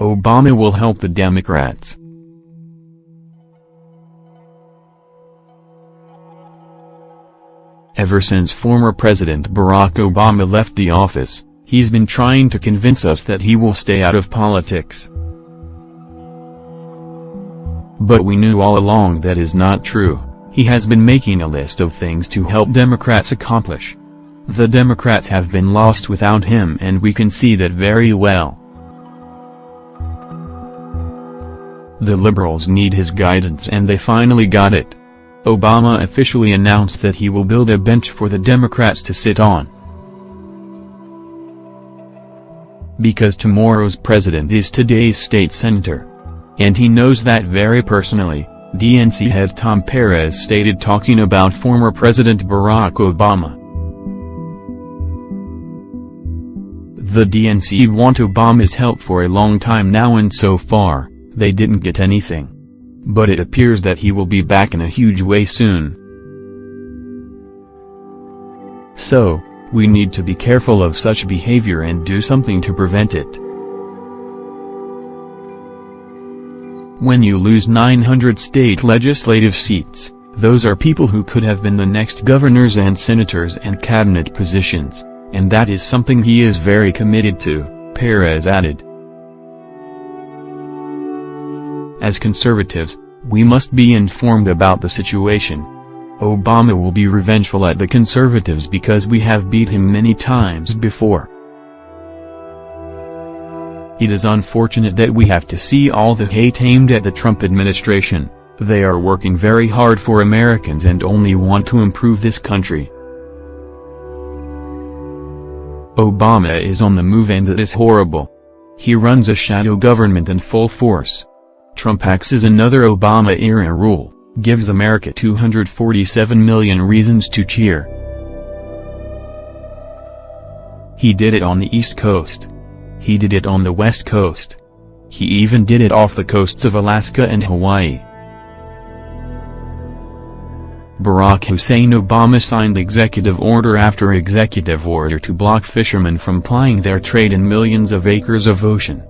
Obama will help the Democrats. Ever since former President Barack Obama left the office, he's been trying to convince us that he will stay out of politics. But we knew all along that is not true. He has been making a list of things to help Democrats accomplish. The Democrats have been lost without him, and we can see that very well. The liberals need his guidance, and they finally got it. Obama officially announced that he will build a bench for the Democrats to sit on. Because tomorrow's president is today's state senator. And he knows that very personally, DNC head Tom Perez stated, talking about former President Barack Obama. The DNC want Obama's help for a long time now, and so far, they didn't get anything. But it appears that he will be back in a huge way soon. So, we need to be careful of such behavior and do something to prevent it. When you lose 900 state legislative seats, those are people who could have been the next governors and senators and cabinet positions, and that is something he is very committed to, Perez added. As conservatives, we must be informed about the situation. Obama will be revengeful at the conservatives because we have beat him many times before. It is unfortunate that we have to see all the hate aimed at the Trump administration. They are working very hard for Americans and only want to improve this country. Obama is on the move, and that is horrible. He runs a shadow government in full force. Trump axes another Obama-era rule, gives America 247 million reasons to cheer. He did it on the East Coast. He did it on the West Coast. He even did it off the coasts of Alaska and Hawaii. Barack Hussein Obama signed executive order after executive order to block fishermen from plying their trade in millions of acres of ocean.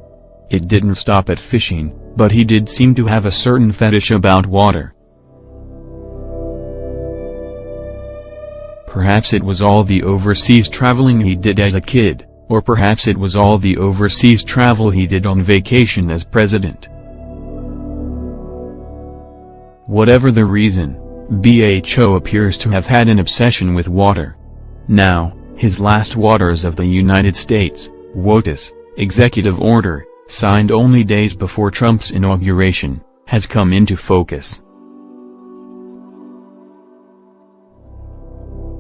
It didn't stop at fishing, but he did seem to have a certain fetish about water. Perhaps it was all the overseas traveling he did as a kid, or perhaps it was all the overseas travel he did on vacation as president. Whatever the reason, BHO appears to have had an obsession with water. Now, his last waters of the United States, WOTUS, executive order, signed only days before Trump's inauguration, has come into focus.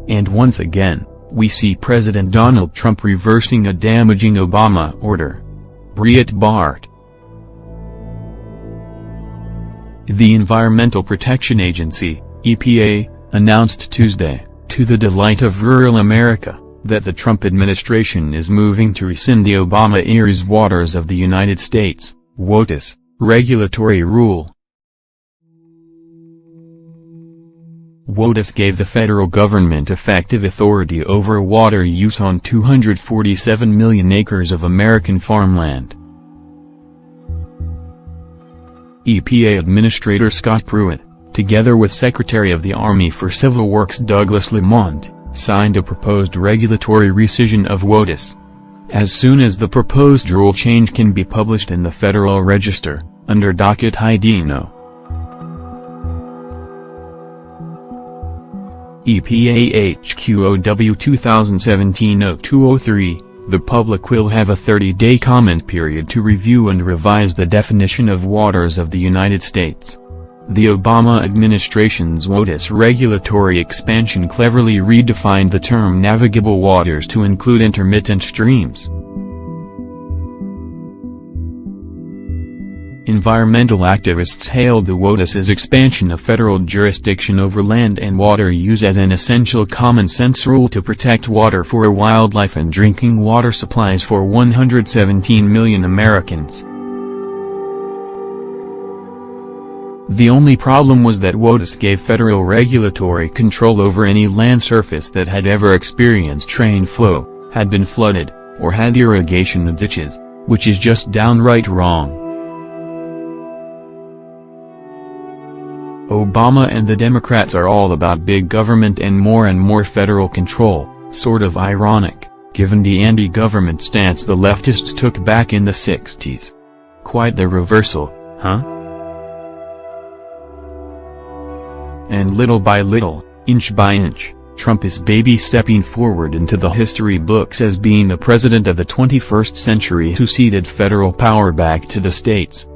And once again, we see President Donald Trump reversing a damaging Obama order. Breitbart. The Environmental Protection Agency, EPA, announced Tuesday, to the delight of rural America, that the Trump administration is moving to rescind the Obama-era's Waters of the United States, WOTUS, regulatory rule. WOTUS gave the federal government effective authority over water use on 247 million acres of American farmland. EPA Administrator Scott Pruitt, together with Secretary of the Army for Civil Works Douglas Lamont, signed a proposed regulatory rescission of WOTUS. As soon as the proposed rule change can be published in the Federal Register, under docket ID No. EPA HQOW 2017-0203, the public will have a 30-day comment period to review and revise the definition of waters of the United States. The Obama administration's WOTUS regulatory expansion cleverly redefined the term navigable waters to include intermittent streams. Environmental activists hailed the WOTUS's expansion of federal jurisdiction over land and water use as an essential common-sense rule to protect water for wildlife and drinking water supplies for 117 million Americans. The only problem was that WOTUS gave federal regulatory control over any land surface that had ever experienced rain flow, had been flooded, or had irrigation ditches, which is just downright wrong. Obama and the Democrats are all about big government and more federal control, sort of ironic, given the anti-government stance the leftists took back in the 60s. Quite the reversal, huh? And little by little, inch by inch, Trump is baby-stepping forward into the history books as being the president of the 21st century who ceded federal power back to the states.